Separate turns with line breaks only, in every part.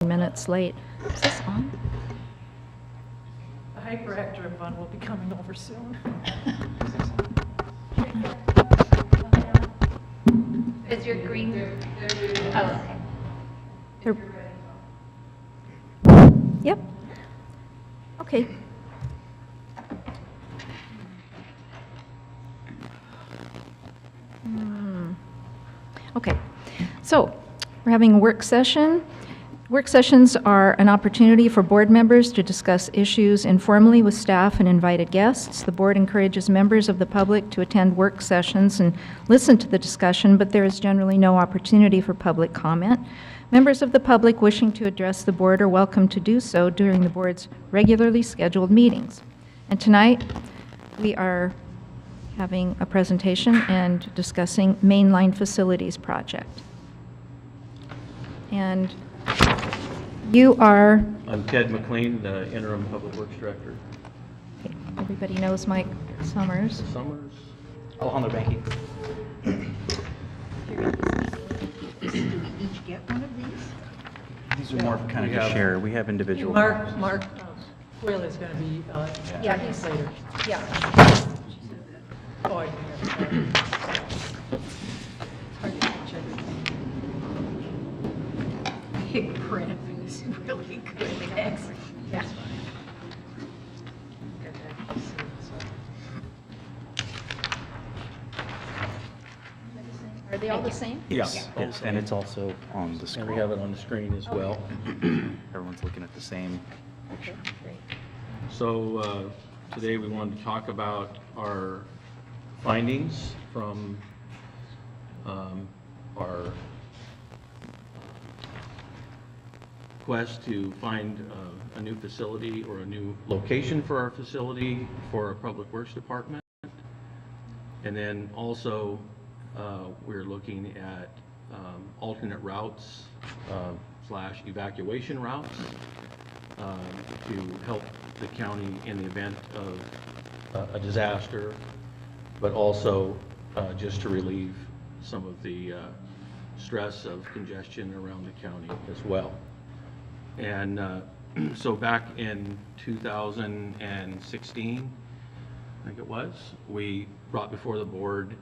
minutes late. Is this on?
The hyperactive one will be coming over soon.
Is your green? Oh, okay.
Yep. Okay. Okay, so we're having a work session. Work sessions are an opportunity for board members to discuss issues informally with staff and invited guests. The board encourages members of the public to attend work sessions and listen to the discussion, but there is generally no opportunity for public comment. Members of the public wishing to address the board are welcome to do so during the board's regularly scheduled meetings. And tonight, we are having a presentation and discussing mainline facilities project. And you are?
I'm Ted McLean, the interim public works director.
Okay, everybody knows Mike Summers.
Summers.
Alejandro Banky.
Do we each get one of these?
These are more kind of just share. We have individual.
Mark Will is going to be
Yeah,
checking
he's-
later.
Yeah.
Oh, I can Hard to check it. Big print is really good. Thanks. Yeah.
Are they all the same?
Yes, yes, and it's also on the
And
screen.
we have it on the screen as well.
Everyone's looking at the same.
Okay, great.
So today we wanted to talk about our findings from our quest to find a new facility or a new location for our facility for our Public Works Department. And then also we're looking at alternate routes / evacuation routes to help the county in the event of a disaster, but also just to relieve some of the stress of congestion around the county as well. And so back in 2016, I think it was, we brought before the board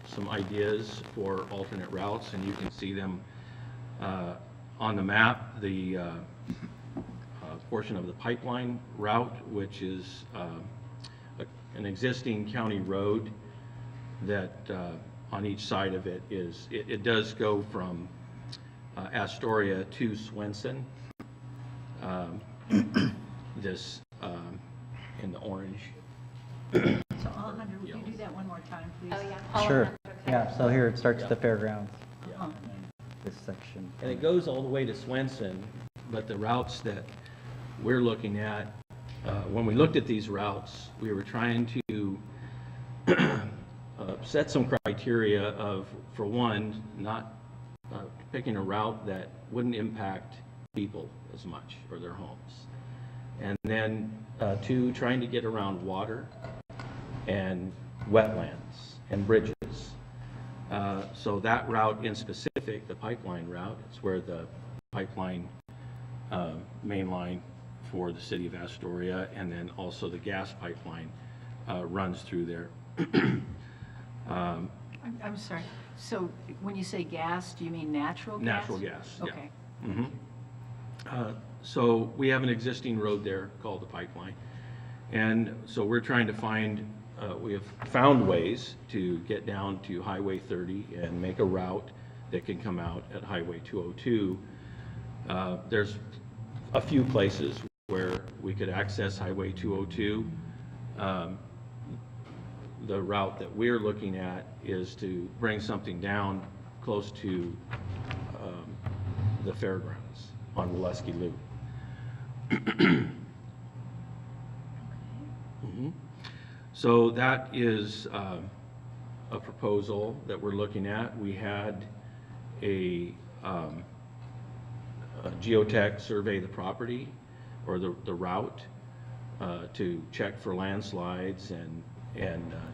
some ideas for alternate routes, and you can see them on the map. The portion of the pipeline route, which is an existing county road that on each side of it is, it does go from Astoria to Swenson. This in the orange.
So Alejandro, would you do that one more time, please?
Oh, yeah.
Sure. Yeah, so here it starts at the fairgrounds,
Uh-huh.
this section.
And it goes all the way to Swenson, but the routes that we're looking at, when we looked at these routes, we were trying to set some criteria of, for one, not picking a route that wouldn't impact people as much or their homes. And then two, trying to get around water and wetlands and bridges. So that route in specific, the pipeline route, it's where the pipeline main line for the city of Astoria, and then also the gas pipeline runs through there.
I'm sorry. So when you say gas, do you mean natural gas?
Natural gas, yeah.
Okay.
So we have an existing road there called the pipeline. And so we're trying to find, we have found ways to get down to Highway 30 and make a route that can come out at Highway 202. There's a few places where we could access Highway 202. The route that we're looking at is to bring something down close to the fairgrounds on Waleski Loop. So that is a proposal that we're looking at. We had a geotech survey the property or the route to check for landslides and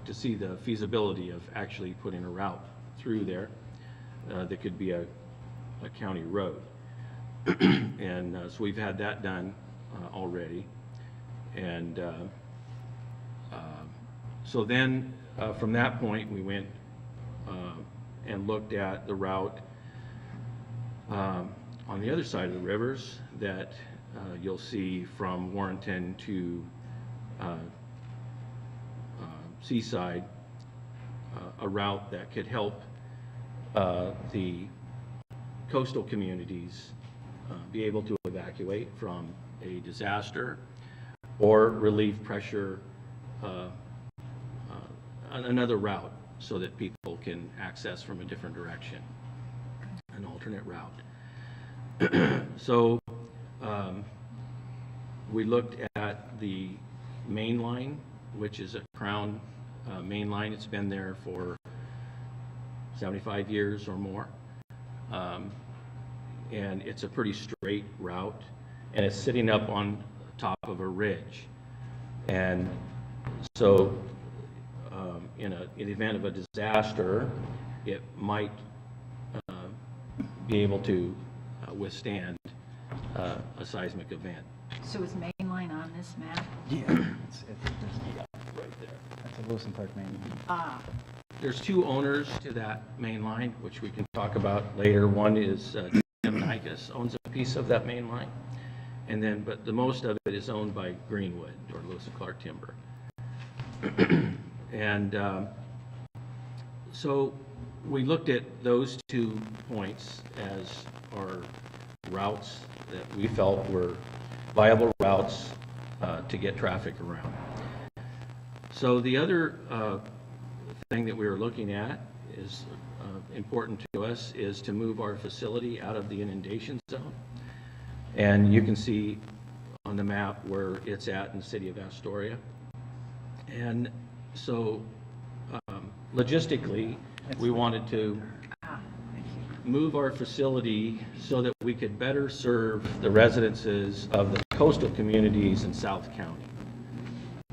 to see the feasibility of actually putting a route through there that could be a county road. And so we've had that done already. And so then from that point, we went and looked at the route on the other side of the rivers that you'll see from Warrenton to Seaside, a route that could help the coastal communities be able to evacuate from a disaster or relieve pressure, another route so that people can access from a different direction, an alternate route. So we looked at the main line, which is a Crown main line. It's been there for 75 years or more. And it's a pretty straight route, and it's sitting up on top of a ridge. And so in the event of a disaster, it might be able to withstand a seismic event.
So is Mainline on this map?
Yeah.
Right there.
That's a Wilson Park main.
Ah,
There's two owners to that main line, which we can talk about later. One is Jim Nykus owns a piece of that main line, and then but the most of it is owned by Greenwood or Lewis and Clark Timber. And so we looked at those 2 points as our routes that we felt were viable routes to get traffic around. So the other thing that we were looking at is important to us is to move our facility out of the inundation zone. And you can see on the map where it's at in the city of Astoria. And so logistically, we wanted to move our facility so that we could better serve the residences of the coastal communities in South County.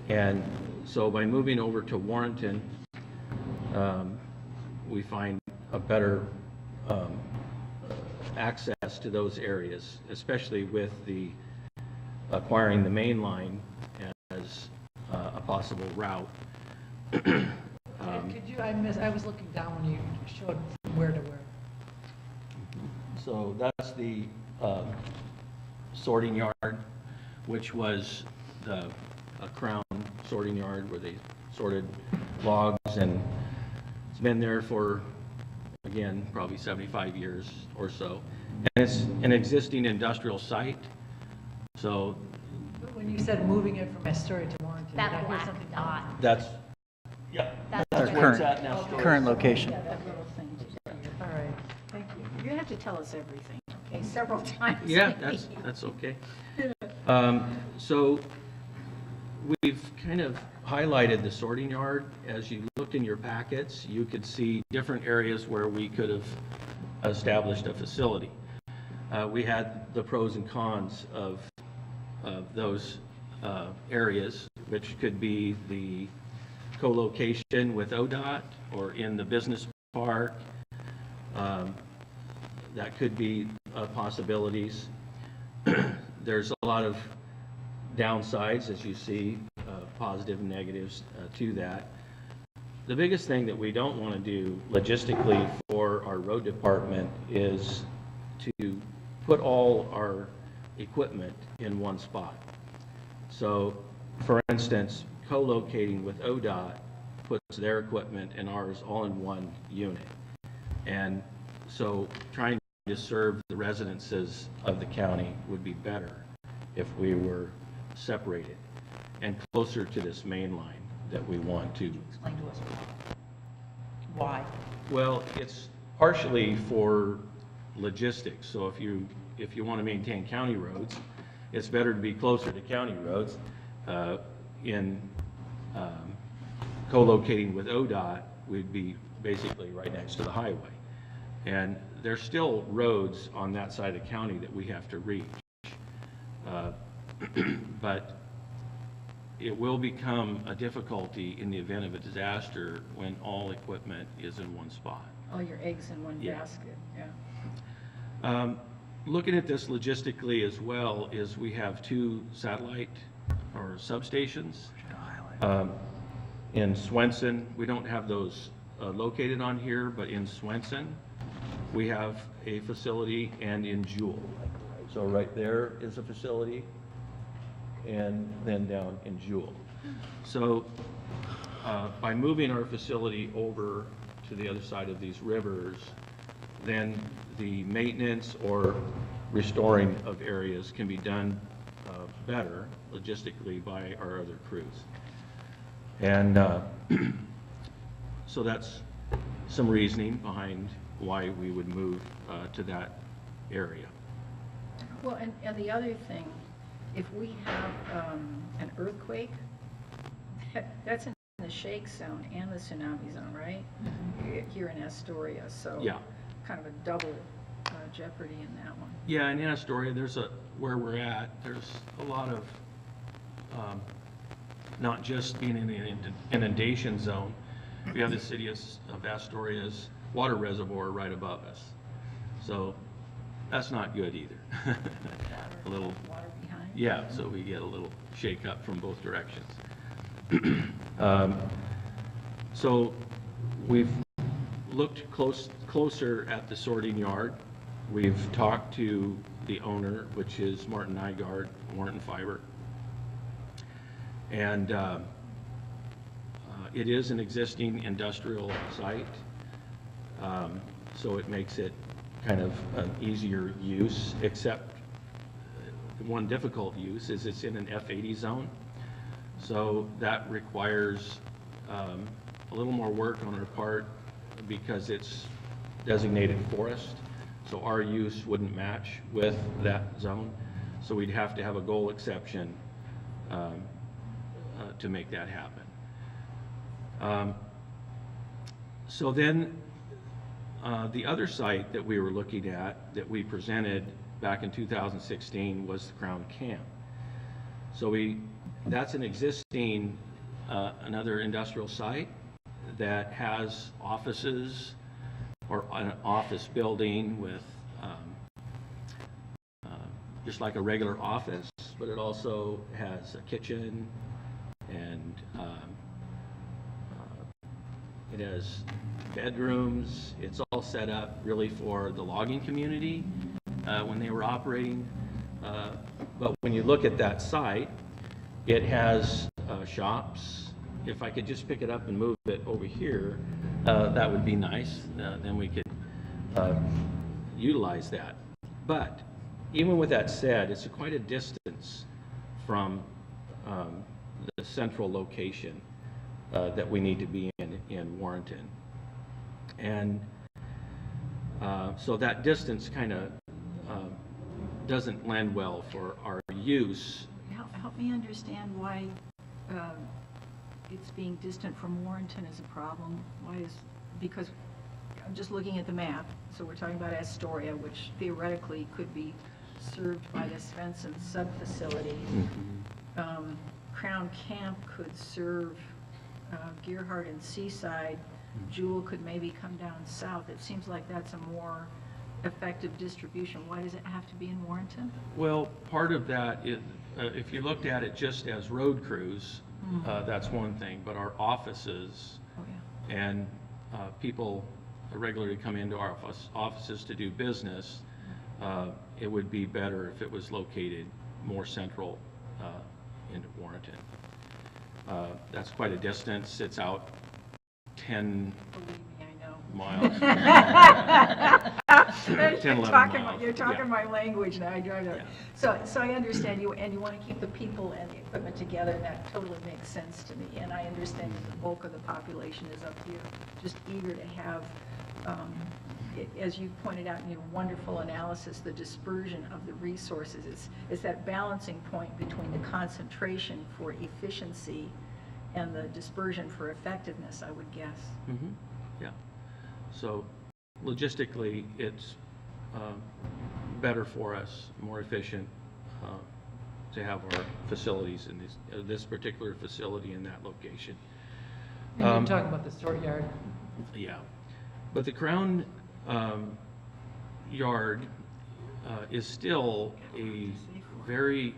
And so by moving over to Warrenton, we find a better access to those areas, especially with the acquiring the main line as a possible route.
could you, I was looking down when you showed from where to where.
So that's the sorting yard, which was a Crown sorting yard where they sorted logs, and it's been there for, again, probably 75 years or so. And it's an existing industrial site. So
But when you said moving it from Astoria to Warrenton, did I
That
hear
black
something
dot.
that's, yeah,
That's
Our
where it's
current,
at now.
current location.
Yeah, that little thing. All right, thank you. You're gonna have to tell us everything, okay, several times.
Yeah,
maybe.
that's okay. So we've kind of highlighted the sorting yard. As you looked in your packets, you could see different areas where we could have established a facility. We had the pros and cons of those areas, which could be the co-location with ODOT or in the business park. That could be possibilities. There's a lot of downsides, as you see, positive and negatives to that. The biggest thing that we don't want to do logistically for our road department is to put all our equipment in one spot. So, for instance, co-locating with ODOT puts their equipment and ours all in one unit. And so trying to serve the residences of the county would be better if we were separated and closer to this main line that we want to.
Explain to us why.
Well, it's partially for logistics. So if you want to maintain county roads, it's better to be closer to county roads. In co-locating with ODOT, we'd be basically right next to the highway. And there's still roads on that side of the county that we have to reach. But it will become a difficulty in the event of a disaster when all equipment is in one spot.
All your eggs in one
Yeah.
basket, yeah.
looking at this logistically as well is we have two satellite or substations. In Swenson, we don't have those located on here, but in Swenson, we have a facility, and in Jewel. So right there is a facility, and then down in Jewel. So by moving our facility over to the other side of these rivers, then the maintenance or restoring of areas can be done better logistically by our other crews. And so that's some reasoning behind why we would move to that area.
Well, and the other thing, if we have an earthquake, that's in the shake zone and the tsunami zone, right? Here in Astoria, so
Yeah.
kind of a double jeopardy in that one.
Yeah, and in Astoria, where we're at, there's a lot of, not just being in the inundation zone, we have the city of Astoria's water reservoir right above us. So that's not good either. A little,
Water behind.
yeah, so we get a little shake up from both directions. So we've looked closer at the sorting yard. We've talked to the owner, which is Martin Nygaard, Martin Fiber. And it is an existing industrial site, so it makes it kind of an easier use, except one difficult use is it's in an F80 zone. So that requires a little more work on our part because it's designated forest. So our use wouldn't match with that zone. So we'd have to have a goal exception to make that happen. So then the other site that we were looking at that we presented back in 2016 was the Crown Camp. So that's an existing, another industrial site that has offices or an office building with just like a regular office, but it also has a kitchen and it has bedrooms. It's all set up really for the logging community when they were operating. But when you look at that site, it has shops. If I could just pick it up and move it over here, that would be nice. Then we could utilize that. But even with that said, it's quite a distance from the central location that we need to be in Warrenton. And so that distance kind of doesn't lend well for our use.
Help me understand why it's being distant from Warrenton is a problem. Because I'm just looking at the map, so we're talking about Astoria, which theoretically could be served by the Svensson sub-facility. Crown Camp could serve Gearhart and Seaside. Jewel could maybe come down south. It seems like that's a more effective distribution. Why does it have to be in Warrenton?
Well, part of that is, if you looked at it just as road crews, that's one thing, but our offices and people regularly come into our offices to do business, it would be better if it was located more central into Warrenton. That's quite a distance. It's out 10
Believe me, I know.
miles. 10, 11 miles.
You're talking
Yeah.
my language now. I drive that.
Yeah.
So I understand you, and you want to keep the people and the equipment together, and that totally makes sense to me. And I understand that the bulk of the population is up here, just eager to have, as you pointed out in your wonderful analysis, the dispersion of the resources. It's that balancing point between the concentration for efficiency and the dispersion for effectiveness, I would guess.
Mm-hmm. Yeah. So logistically, it's better for us, more efficient to have our facilities in this particular facility in that location.
And you're talking about the sort yard.
Yeah. But the Crown yard is still a very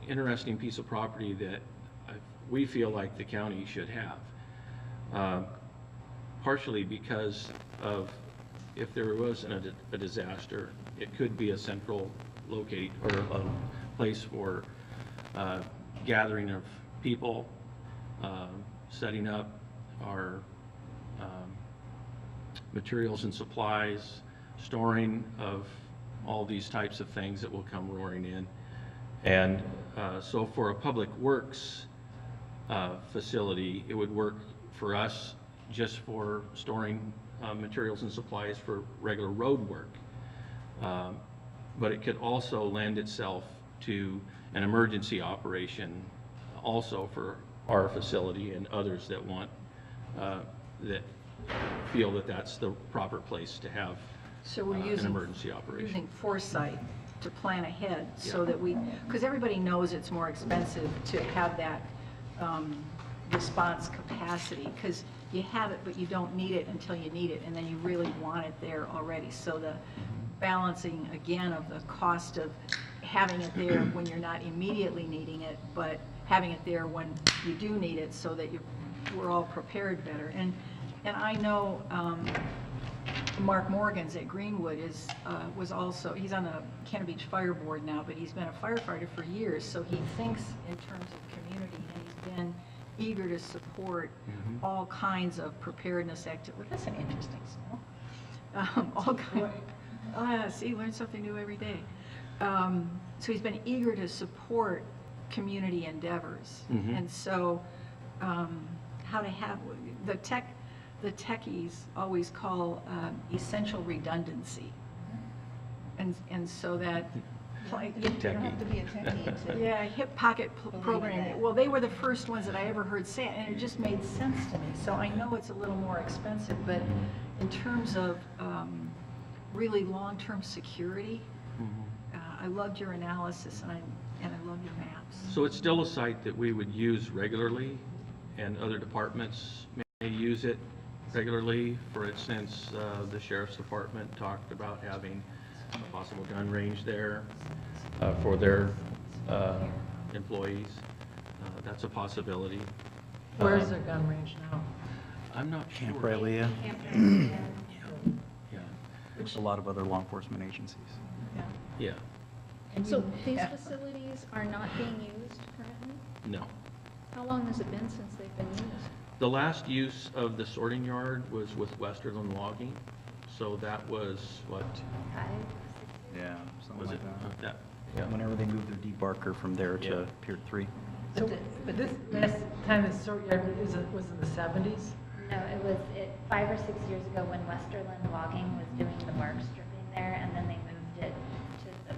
interesting piece of property that we feel like the county should have. Partially because of, if there was a disaster, it could be a central locate or a place for gathering of people, setting up our materials and supplies, storing of all these types of things that will come roaring in. And so for a public works facility, it would work for us just for storing materials and supplies for regular road work. But it could also lend itself to an emergency operation also for our facility and others that want, that feel that that's the proper place to have
So we're
an
using,
emergency operation.
using foresight to plan ahead so that we, because everybody knows it's more expensive to have that response capacity, because you have it, but you don't need it until you need it, and then you really want it there already. So the balancing, again, of the cost of having it there when you're not immediately needing it, but having it there when you do need it so that we're all prepared better. And I know Mark Morgan's at Greenwood was also, he's on the Cannon Beach Fire Board now, but he's been a firefighter for years, so he thinks in terms of community, and he's been eager to support all kinds of preparedness activities. Well, that's an interesting smell. All kinds. See, learn something new every day. So he's been eager to support community endeavors, and so how to have the techies always call essential redundancy, and so that. Yeah, hip pocket programming. Well, they were the first ones that I ever heard say it, and it just made sense to me. So I know it's a little more expensive, but in terms of really long-term security, I loved your analysis, and I love your maps.
So it's still a site that we would use regularly, and other departments may use it regularly. For instance, the Sheriff's Department talked about having a possible gun range there for their employees. That's a possibility.
Where's their gun range now?
I'm not sure.
Camp Raylia,
Yeah,
there's a lot of other law enforcement agencies.
yeah,
So these facilities are not being used currently?
no.
How long has it been since they've been used?
The last use of the sorting yard was with Westerland Logging, so that was, what,
Yeah, something
was
like
it?
that.
Yeah.
Whenever they moved their debarker from there
Yeah.
to Pier 3.
So, but this last time the sort yard was in the 70s?
No, it was 5 or 6 years ago when Westerland Logging was doing the bark stripping there, and then they moved it to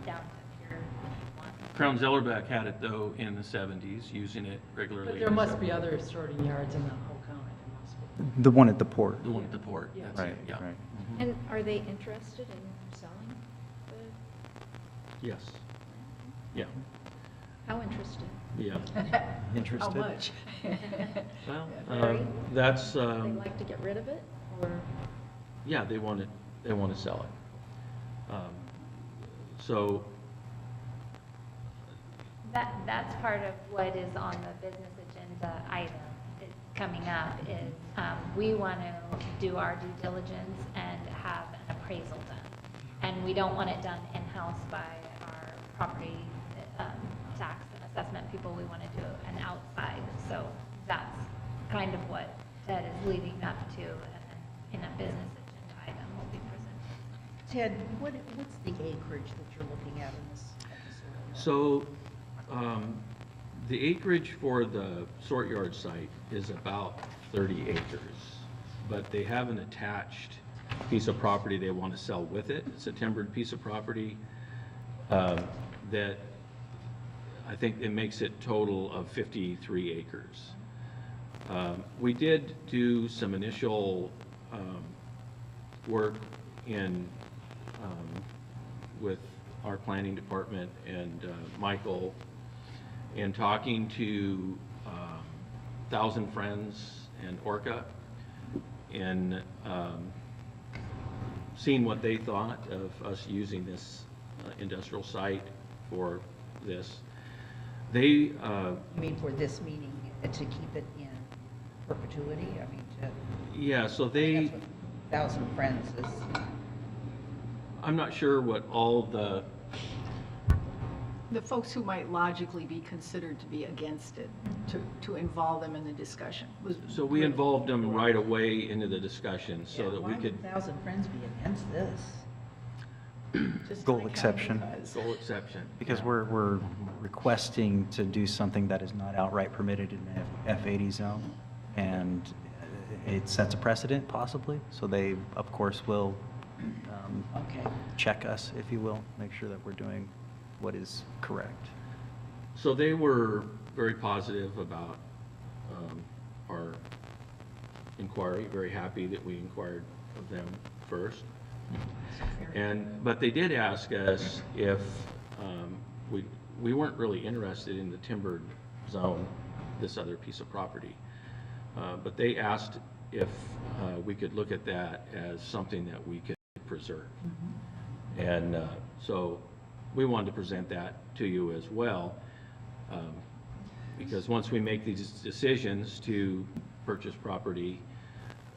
down to Pier 1.
Crown Zellerbeck had it though in the 70s, using it regularly.
But there must be other sorting yards in the whole county. There must be.
The one at the port.
The one at the port,
Yeah.
that's
Right,
it, yeah.
right.
And are they interested in selling the,
Yes. Yeah,
how interested?
yeah.
Interested?
How much?
Well,
Very.
that's,
They like to get rid of it, or?
yeah, they want to sell it. So,
That's part of what is on the business agenda item coming up is we want to do our due diligence and have an appraisal done. And we don't want it done in-house by our property tax and assessment people. We want to do an outside. So that's kind of what Ted is leading up to, and then in a business agenda item will be presented.
Ted, what's the acreage that you're looking at in this episode?
so the acreage for the sort yard site is about 30 acres, but they have an attached piece of property they want to sell with it. It's a timbered piece of property that I think it makes it total of 53 acres. We did do some initial work in with our planning department and Michael, in talking to Thousand Friends and Orca in seen what they thought of us using this industrial site for this. They,
You mean for this meeting, to keep it in perpetuity? I mean,
yeah, so
that's
they,
what Thousand Friends is.
I'm not sure what all the,
folks who might logically be considered to be against it, to involve them in the discussion.
so we involved them right away into the discussion so that we could,
Why would Thousand Friends be against this?
Just
Goal
kinda
exception.
because.
sole exception.
Because we're requesting to do something that is not outright permitted in the F80 zone, and it sets a precedent possibly, so they, of course, will
Okay.
check us, if you will, make sure that we're doing what is correct.
So they were very positive about our inquiry, very happy that we inquired of them first. But they did ask us if we weren't really interested in the timbered zone, this other piece of property. But they asked if we could look at that as something that we could preserve. And so we wanted to present that to you as well, because once we make these decisions to purchase property,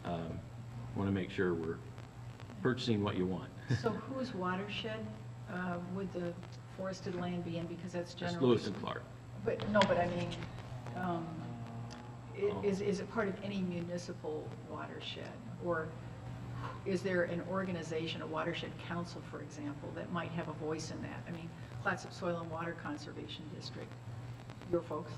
want to make sure we're purchasing what you want.
So whose watershed would the forested land be in? Because that's
That's
generally.
Lewis and Clark.
But, no, but I mean, is it part of any municipal watershed? Or is there an organization, a watershed council, for example, that might have a voice in that? I mean, Clatsop Soil and Water Conservation District, your folks.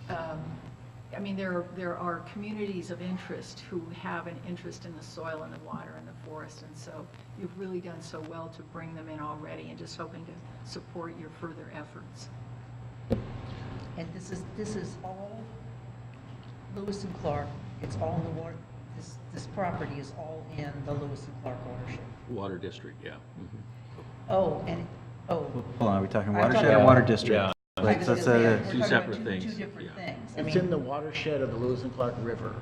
I mean, there are communities of interest who have an interest in the soil and the water and the forest, and so you've really done so well to bring them in already, and just hoping to support your further efforts.
And this is all Lewis and Clark. It's all in the water. This property is all in the Lewis and Clark watershed.
Water district, yeah. Mhm.
Oh, and, oh.
Hold on, are we talking
I'm
watershed
talking
or
about-
water district?
Yeah.
I
Like,
was
that's
gonna say,
a,
we're
two
talking about
separate things,
Two different
yeah.
things. I
It's
mean,
in the watershed of the Lewis and Clark River,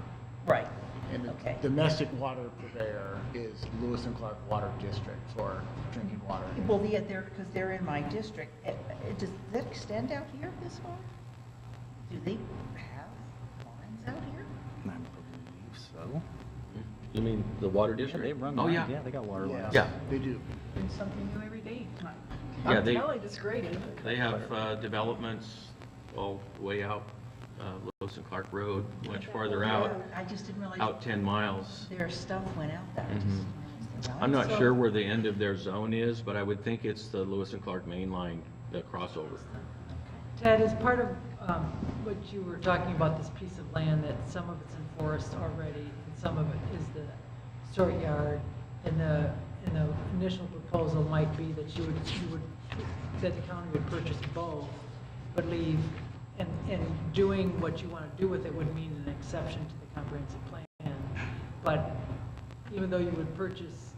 right.
and the
Okay.
domestic water purveyor is Lewis and Clark Water District for drinking water.
Well, yeah, because they're in my district. Does that extend out here this far? Do they have lines out here?
I believe so.
You mean the water
Yeah,
district?
they run
Oh,
lines.
yeah.
Yeah, they got water lines.
Yeah.
They do.
Learn something new every day.
Yeah,
I'm
they-
telling you, it's great, isn't it?
They have developments all way out Lewis and Clark Road, much farther out,
I just didn't realize
out 10 miles.
their stuff went out there. I just
Mhm.
didn't realize the
I'm not
lines.
sure where the end of their zone is, but I would think it's the Lewis and Clark main line, the crossover.
Ted, as part of what you were talking about, this piece of land, that some of it's in forest already, and some of it is the sort yard, and the initial proposal might be that that the county would purchase both, but leave, and doing what you want to do with it would mean an exception to the comprehensive plan. But even though you would purchase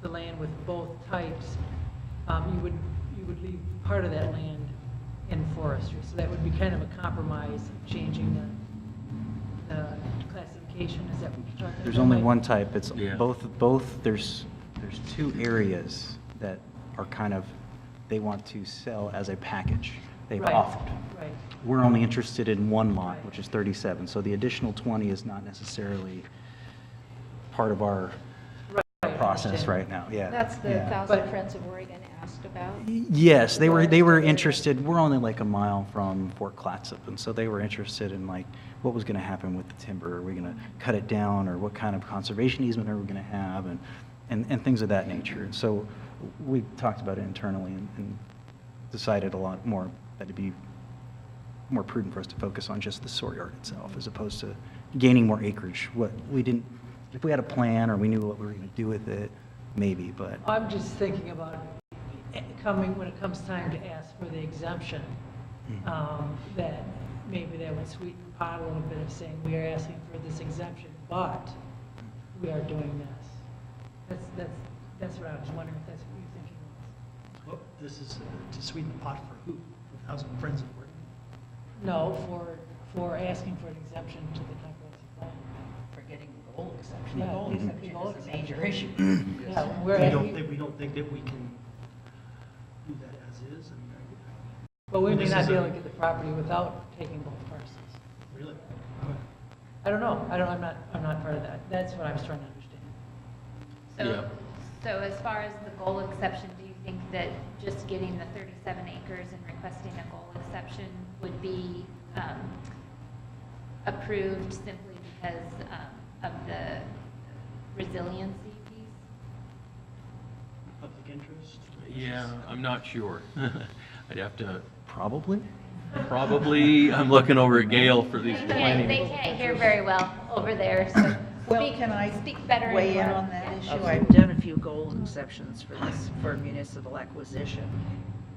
the land with both types, you would leave part of that land in forestry. So that would be kind of a compromise, changing the classification. Is that what you're talking about?
There's only one type. It's
Yeah.
both, there's two areas that are kind of, they want to sell as a package. They've
Right,
offered.
right.
We're only interested in one lot,
Right.
which is 37. So the additional 20 is not necessarily part of our
Right,
process
understand.
right now. Yeah.
That's the
yeah.
Thousand
But-
Friends of Oregon asked about.
Yes, they were interested. We're only like a mile from Fort Clatsop, and so they were interested in like what was going to happen with the timber. Are we going to cut it down, or what kind of conservation easement are we going to have, and things of that nature. So we talked about it internally and decided a lot more that it'd be more prudent for us to focus on just the sort yard itself as opposed to gaining more acreage. What we didn't, if we had a plan or we knew what we were going to do with it, maybe, but
I'm just thinking about when it comes time to ask for the exemption, that maybe that would sweeten the pot a little bit of saying, we are asking for this exemption, but we are doing this. That's what I was wondering, if that's what you're thinking was.
Well, this is to sweeten the pot for who? For Thousand Friends of Oregon?
No, for asking for an exemption to the comprehensive plan.
For getting the goal exception.
Yeah.
The goal exception is a major issue.
Yeah,
We
whereas,
don't think that we can do that as is, and
but we may
This
not
is
be
a-
able to get the property without taking both parcels.
really.
I don't know, I'm not part of that. That's what I was trying to understand.
So as far as the goal exception, do you think that just getting the 37 acres and requesting a goal exception would be approved simply because of the resiliency piece?
Public interest.
Yeah, I'm not sure. I'd have to,
Probably.
I'm looking over at Gail for these
They
planning.
can't hear very well over there, so
Well,
speak,
can I
speak better.
weigh in
into
on
our-
that
Yeah.
issue? I've done a few goal exceptions for this, for municipal acquisition,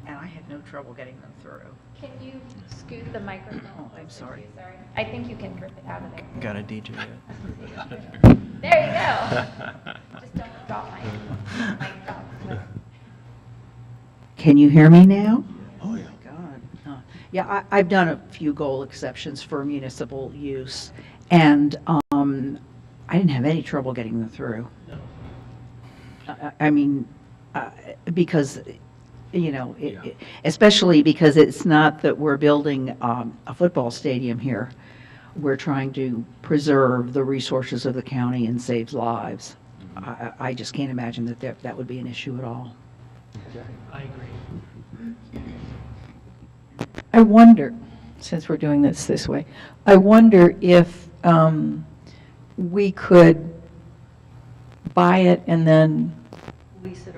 and I had no trouble getting them through.
Can you scoot the microphone?
Oh, I'm
closer
sorry.
to you? Sorry. I think you can grip it out of there.
Got a DJ yet?
There you go. Just don't drop my mic drop.
Can you hear me now?
Oh, yeah.
God. Yeah, I've done a few goal exceptions for municipal use, and I didn't have any trouble getting them through. I mean, because, you know,
Yeah.
especially because it's not that we're building a football stadium here. We're trying to preserve the resources of the county and save lives. I just can't imagine that would be an issue at all.
I agree.
I wonder, since we're doing this way, I wonder if we could buy it and then
Lease it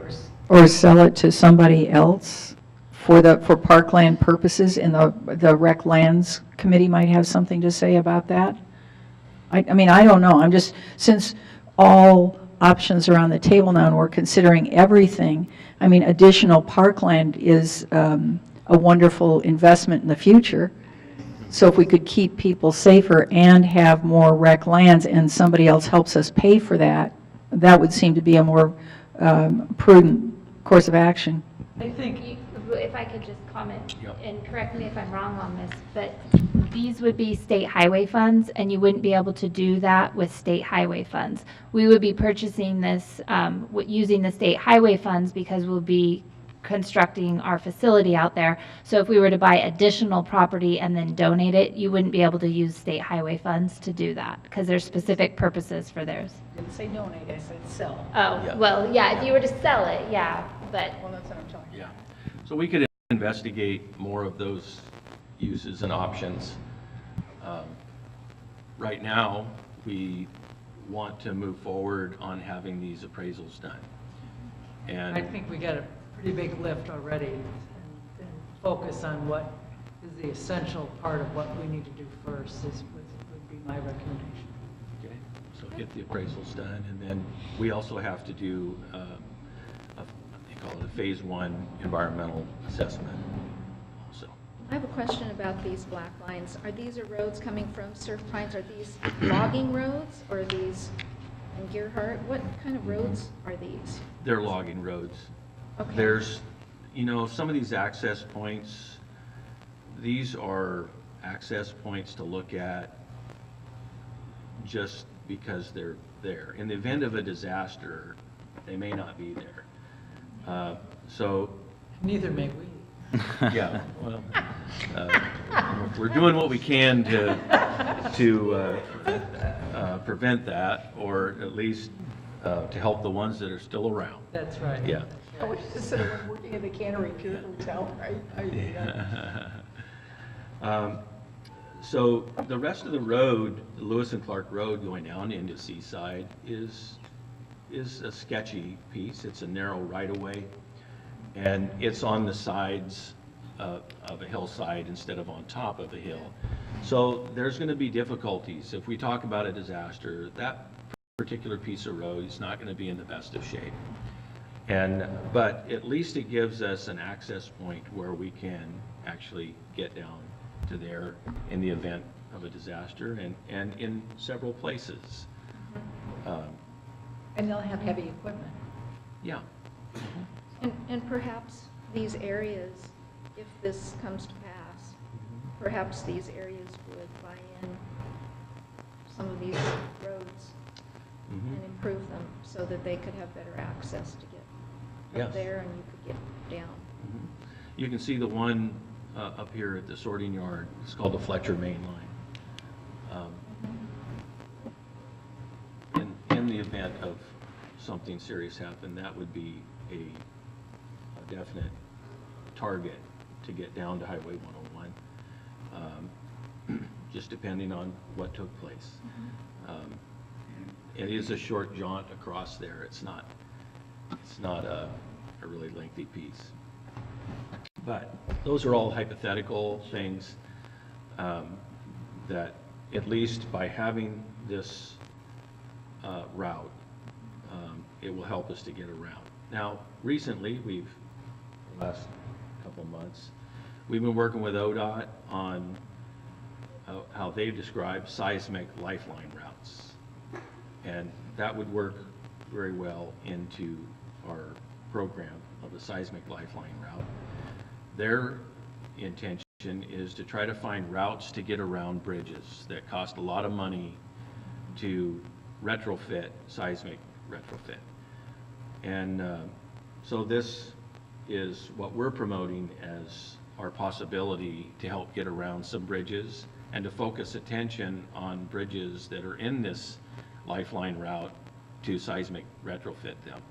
or sell it to somebody else for parkland purposes, and the Rec Lands Committee might have something to say about that. I mean, I don't know, I'm just, since all options are on the table now and we're considering everything, I mean, additional parkland is a wonderful investment in the future. So if we could keep people safer and have more rec lands and somebody else helps us pay for that, that would seem to be a more prudent course of action.
I think,
If I could just comment,
Yep.
and correct me if I'm wrong on this, but these would be state highway funds, and you wouldn't be able to do that with state highway funds. We would be purchasing this, using the state highway funds because we'll be constructing our facility out there. So if we were to buy additional property and then donate it, you wouldn't be able to use state highway funds to do that, because there's specific purposes for theirs.
Didn't say donate, I said sell.
Oh,
Yeah.
well, yeah, if you were to sell it, yeah, but
Well, that's what I'm talking about.
Yeah, so we could investigate more of those uses and options. Right now, we want to move forward on having these appraisals done.
I
And,
think we got a pretty big lift already, and focus on what is the essential part of what we need to do first would be my recommendation.
okay, so get the appraisals done, and then we also have to do, they call it a phase 1 environmental assessment also.
I have a question about these black lines. Are these roads coming from Surf Pines? Are these logging roads, or are these in Gearhart? What kind of roads are these?
They're logging roads.
Okay.
There's, you know, some of these access points, these are access points to look at just because they're there. In the event of a disaster, they may not be there. So,
Neither may we.
yeah, well, we're doing what we can to prevent that, or at least to help the ones that are still around.
That's right.
Yeah.
I was just sitting working at the Cannery Pier Hotel, right?
So the rest of the road, the Lewis and Clark Road going down into Seaside is a sketchy piece. It's a narrow right-of-way, and it's on the sides of a hillside instead of on top of a hill. So there's going to be difficulties. If we talk about a disaster, that particular piece of road is not going to be in the best of shape. But at least it gives us an access point where we can actually get down to there in the event of a disaster, and in several places.
And they'll have heavy equipment.
Yeah.
And perhaps these areas, if this comes to pass, perhaps these areas would buy in some of these roads.
Mhm.
and improve them so that they could have better access to get
Yes.
up there and you could get down.
Mhm. You can see the one up here at the sorting yard. It's called the Fletcher Main Line. In the event of something serious happen, that would be a definite target to get down to Highway 101, just depending on what took place. It is a short jaunt across there. It's not a really lengthy piece. But those are all hypothetical things that, at least by having this route, it will help us to get around. Now, recently, the last couple of months, we've been working with ODOT on how they describe seismic lifeline routes. And that would work very well into our program of the seismic lifeline route. Their intention is to try to find routes to get around bridges that cost a lot of money to retrofit, seismic retrofit. And so this is what we're promoting as our possibility to help get around some bridges and to focus attention on bridges that are in this lifeline route to seismic retrofit them.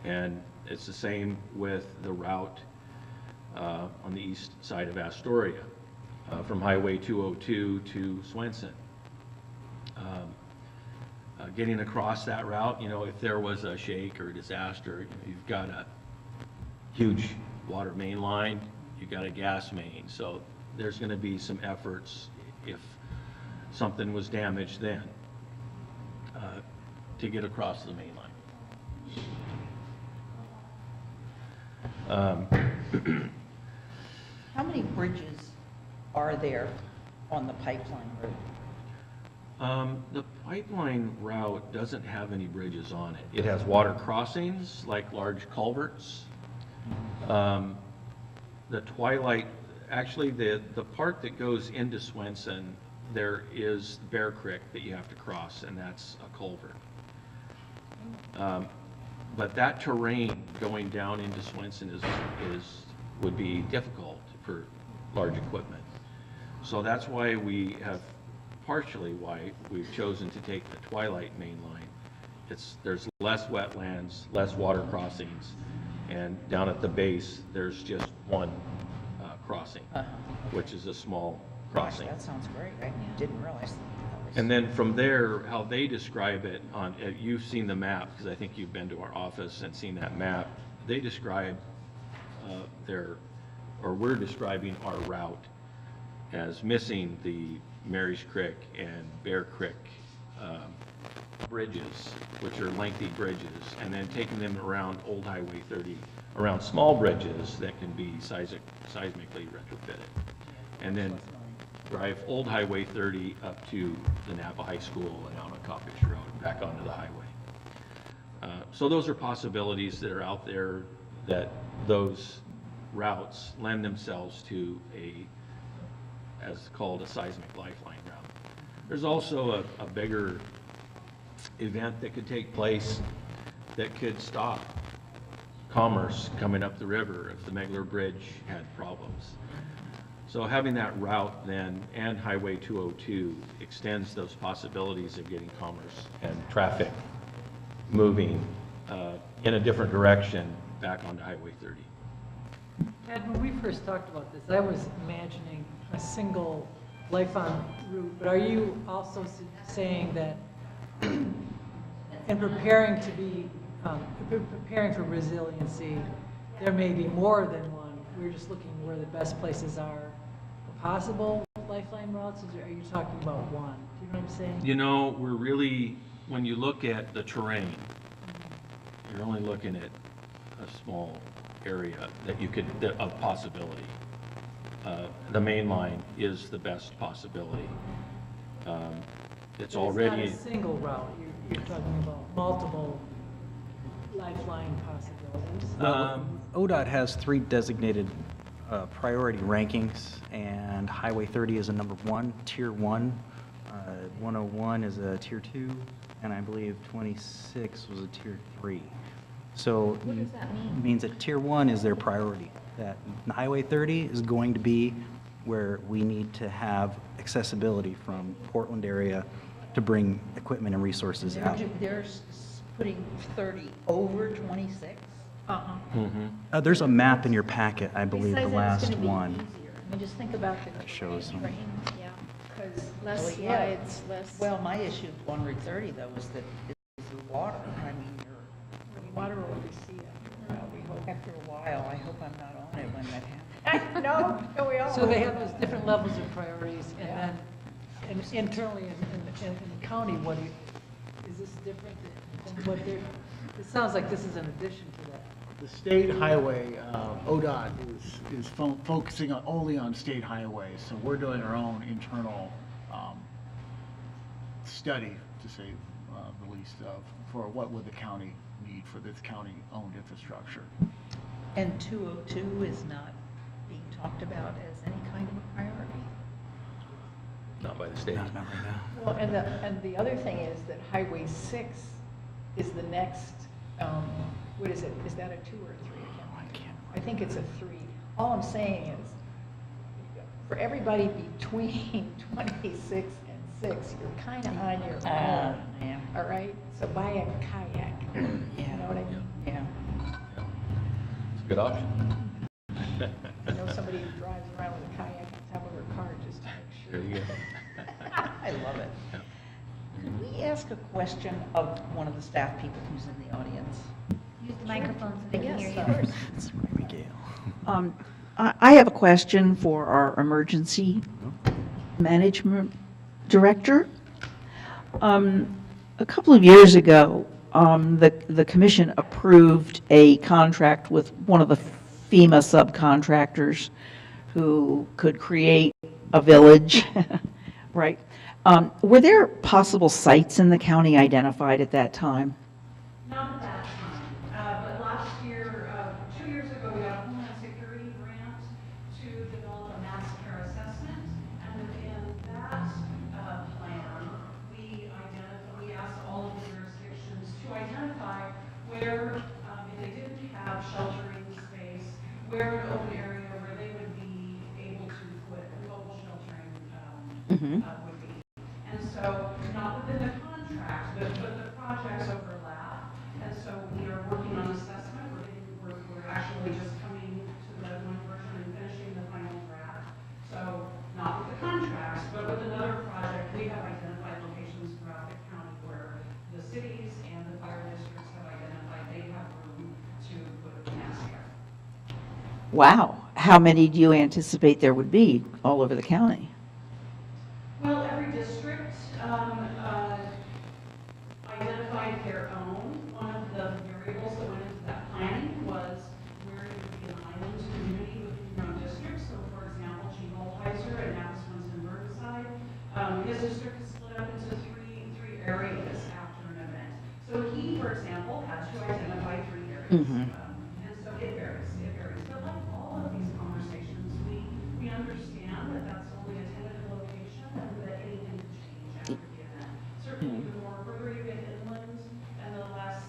And it's the same with the route on the east side of Astoria, from Highway 202 to Swenson. Getting across that route, you know, if there was a shake or a disaster, you know, you've got a huge water main line, you've got a gas main, so there's going to be some efforts if something was damaged then to get across the main line.
How many bridges are there on the pipeline route?
The pipeline route doesn't have any bridges on it. It has water crossings, like large culverts. The Twilight, actually the part that goes into Swenson, there is Bear Creek that you have to cross, and that's a culvert. But that terrain going down into Swenson would be difficult for large equipment. So that's why partially why we've chosen to take the Twilight main line. There's less wetlands, less water crossings, and down at the base, there's just one crossing, which is a small crossing.
Gosh, that sounds great. I didn't realize that was...
And then from there, how they describe it you've seen the map, because I think you've been to our office and seen that map. They describe we're describing our route as missing the Mary's Creek and Bear Creek bridges, which are lengthy bridges, and then taking them around Old Highway 30, around small bridges that can be seismically retrofitted. And then drive Old Highway 30 up to the Napa High School and out on Coppish Road, back onto the highway. So those are possibilities that are out there, that those routes lend themselves to as called a seismic lifeline route. There's also a bigger event that could take place that could stop commerce coming up the river if the Megler Bridge had problems. So having that route then, and Highway 202, extends those possibilities of getting commerce and traffic moving in a different direction back onto Highway 30.
Ed, when we first talked about this, I was imagining a single lifeline route, but are you also saying that in preparing for resiliency, there may be more than one? We're just looking where the best places are for possible lifeline routes? Are you talking about one? Do you know what I'm saying?
You know, we're really, when you look at the terrain, you're only looking at a small area of possibility. The main line is the best possibility. It's already...
It's not a single route. You're talking about multiple lifeline possibilities.
ODOT has 3 designated priority rankings, and Highway 30 is a number 1, Tier 1. 101 is a Tier 2, and I believe 26 was a tier 3. So
What does that mean?
it means that tier 1 is their priority, that Highway 30 is going to be where we need to have accessibility from Portland area to bring equipment and resources out.
They're putting 30 over 26?
Uh-huh.
There's a map in your packet, I believe, the
Besides that,
last
it's gonna be
one.
easier. I mean, just think about the
That shows them.
train, yeah, because
Less
Well, yeah.
slides, less.
Well, my issue on Route 30, though, is that it's the water. I mean,
water will see it. We hope.
after a while, I hope I'm not on it when that happens.
No, we all.
So they have those different levels of priorities, and then and internally in the county, what do you, is this different than what they're, it sounds like this is an addition to that.
The state highway, ODOT is focusing only on state highways, so we're doing our own internal study, to say the least, of for what would the county need for this county-owned infrastructure.
And 202 is not being talked about as any kind of a priority.
Not by the state.
Not right now.
Well, and the other thing is that Highway 6 is the next, what is it? Is that a 2 or a 3? I think it's a 3. All I'm saying is, for everybody between 26 and 6, you're kind of on your own.
Yeah.
All right? So buy a kayak. You know what I mean?
Yeah.
It's a good option.
I know somebody who drives around with a kayak on top of her car just to make
There
sure.
you go.
I love it.
Yeah.
Could we ask a question of one of the staff people who's in the audience?
Use the microphone so they can hear
Yes,
you.
of course.
That's Miguel.
I have a question for our emergency management director. A couple of years ago, the commission approved a contract with one of the FEMA subcontractors who could create a village, right? Were there possible sites in the county identified at that time?
Not at that time, but last year, 2 years ago, we got a Homeland Security grant to develop a mass care assessment. And within that plan, we asked all of the jurisdictions to identify where, if they didn't have sheltering space, where an open area where they would be able to put mobile sheltering would be. And so, not within the contract, but the projects overlap. And so we are working on assessment. We're actually just coming to the one version and finishing the final draft. So not with the contracts, but with another project, we have identified locations throughout the county where the cities and the fire districts have identified they have room to put mass care.
Wow. How many do you anticipate there would be all over the county?
Well, every district identified their own. One of the variables that went into that planning was where it would be an island community within your own district. So, for example, G. Holtheiser and Napas-Winston Burnside, his district is split up into three areas after an event. So he, for example, had to identify 3 areas. And so it varies. But like all of these conversations, we understand that that's only a tentative location and that anything can change after the event. Certainly, the more further you get inland and the less,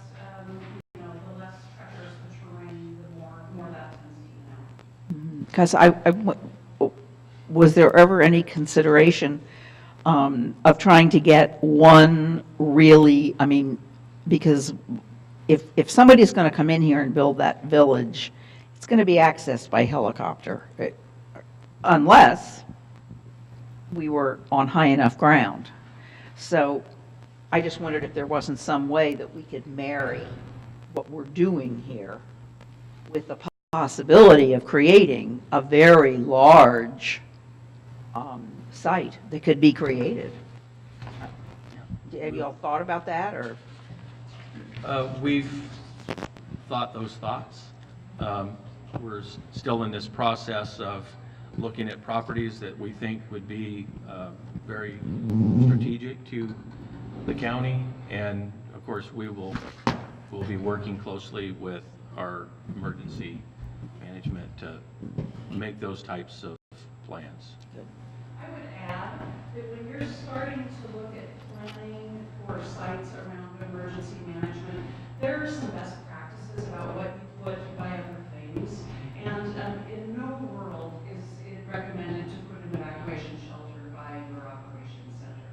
the less treacherous the terrain, the more that tends to even out.
Because was there ever any consideration of trying to get one really, I mean, because if somebody's going to come in here and build that village, it's going to be accessed by helicopter, unless we were on high enough ground. So I just wondered if there wasn't some way that we could marry what we're doing here with the possibility of creating a very large site that could be created. Have you all thought about that, or?
We've thought those thoughts. We're still in this process of looking at properties that we think would be very strategic to the county. And of course, we'll be working closely with our emergency management to make those types of plans.
I would add that when you're starting to look at planning for sites around emergency management. There are some best practices about what you put by other things, and in no world is it recommended to put an evacuation shelter by your operations center.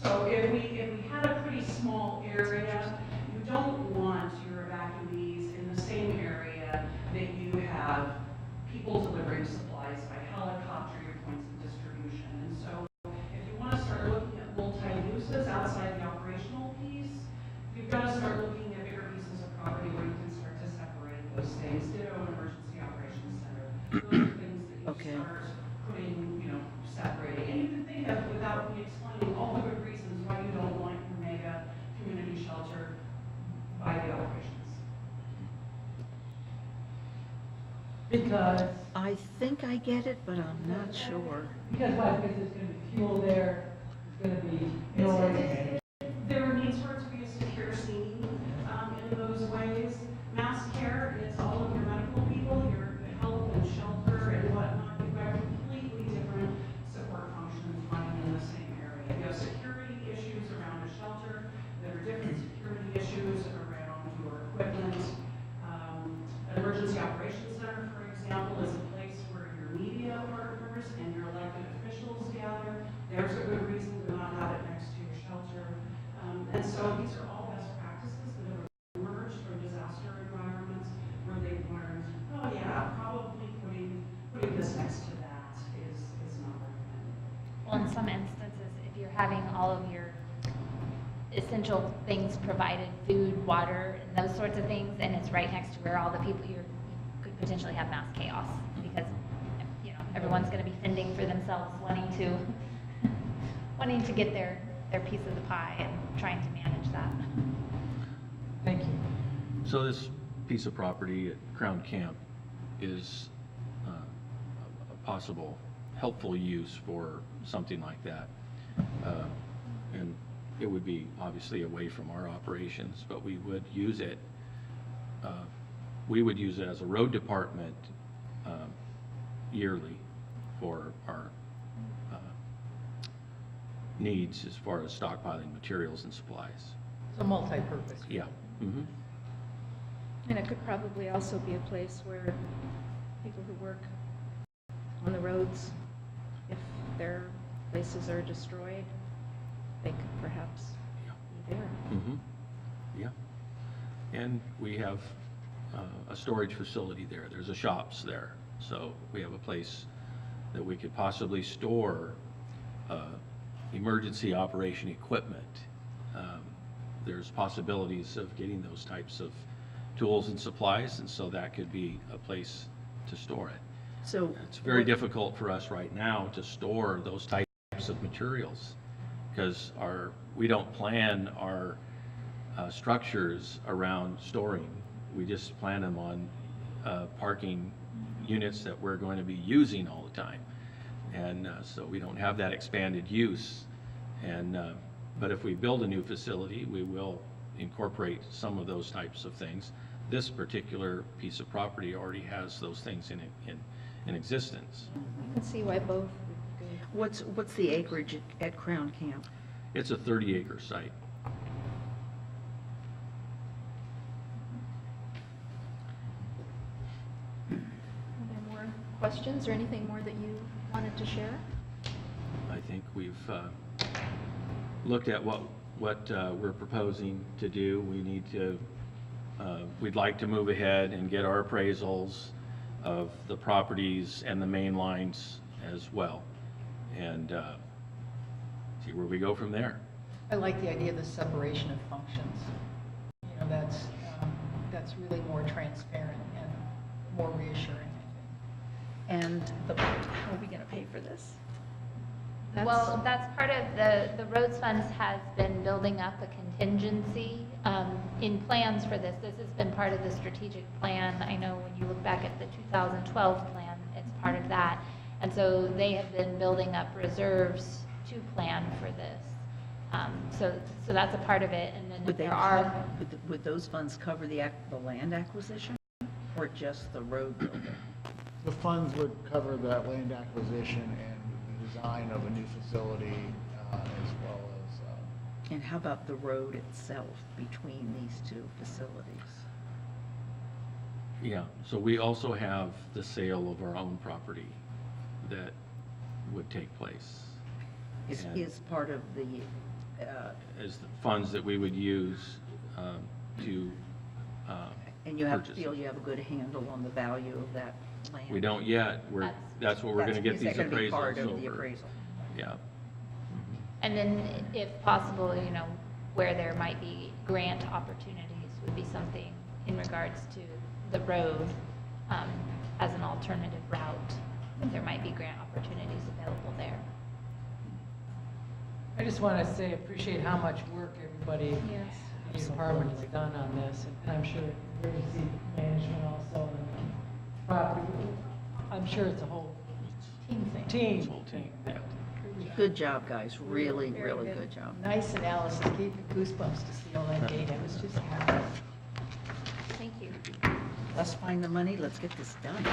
So if we had a pretty small area, you don't want your evacuees in the same area that you have people delivering supplies by helicopter, your points of distribution. And so if you want to start looking at multi-uses outside the operational piece, you've got to start looking at bigger pieces of property where you can start to separate those things. Ditto an emergency operations center. Those are things that you
Okay.
start putting, separating. And you can think of, without me explaining, all the good reasons why you don't want your mega community shelter by the operations.
Because,
I think I get it, but I'm not sure.
because why? Because there's going to be fuel there, there's going to be noise.
There needs for it to be a secure scene in those ways. Mass care is all of your medical people, your health and shelter and whatnot. You've got completely different support functions running in the same area. You have security issues around a shelter. There are different security issues around your equipment. An emergency operations center, for example, is a place where your media partners and your elected officials gather. There's a good reason to not have it next to your shelter. And so these are all best practices that have emerged from disaster environments where they've learned, oh yeah, probably putting this next to that is not recommended.
Well, in some instances, if you're having all of your essential things provided, food, water, and those sorts of things, and it's right next to where all the people, you could potentially have mass chaos because, everyone's going to be fending for themselves, wanting to get their piece of the pie and trying to manage that.
Thank you.
So this piece of property at Crown Camp is a possible helpful use for something like that. And it would be obviously away from our operations, but we would use it. We would use it as a road department yearly for our needs as far as stockpiling materials and supplies.
So multi-purpose.
Yeah. Mm-hmm.
And it could probably also be a place where people who work on the roads, if their places are destroyed, they could perhaps be there.
Mm-hmm. Yeah. And we have a storage facility there. There's a shops there. So we have a place that we could possibly store emergency operation equipment. There's possibilities of getting those types of tools and supplies, and so that could be a place to store it.
So
It's very difficult for us right now to store those types of materials because we don't plan our structures around storing. We just plan them on parking units that we're going to be using all the time. And so we don't have that expanded use. And but if we build a new facility, we will incorporate some of those types of things. This particular piece of property already has those things in existence.
I can see why both would be good.
what's the acreage at Crown Camp?
It's a 30-acre site.
Are there more questions or anything more that you wanted to share?
I think we've looked at what we're proposing to do. We'd like to move ahead and get our appraisals of the properties and the main lines as well, and see where we go from there.
I like the idea of the separation of functions. That's really more transparent and more reassuring, I think.
And how are we going to pay for this?
Well, that's part of the roads funds has been building up a contingency in plans for this. This has been part of the strategic plan. I know when you look back at the 2012 plan, it's part of that. And so they have been building up reserves to plan for this. So that's a part of it. And then
Would they
there are,
would those funds cover the land acquisition or just the road building?
The funds would cover that land acquisition and the design of a new facility, as well as
And how about the road itself between these two facilities?
Yeah, so we also have the sale of our own property that would take place. And
Is part of the,
as the funds that we would use to
and you
purchase
feel
it.
you have a good handle on the value of that land?
We don't yet, that's what we're gonna get
Is
these
that gonna be part
appraisals
of the
over.
appraisal?
Yeah,
And then if possible, where there might be grant opportunities would be something in regards to the road as an alternative route, if there might be grant opportunities available there.
I just want to say, appreciate how much work everybody in the department has done on this, and I'm sure emergency management also, and property. I'm sure it's a whole
Team thing.
team.
whole team, yeah.
Good job, guys, really, really good job.
Nice analysis, gave me goosebumps to see all that data, it was just marvelous.
Thank you.
Let's find the money, let's get this done.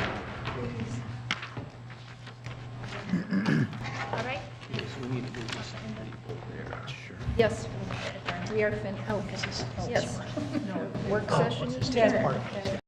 All right.
So we need to move this people there. Sure.
Yes, we are fin, oh, yes. Work session is adjourned.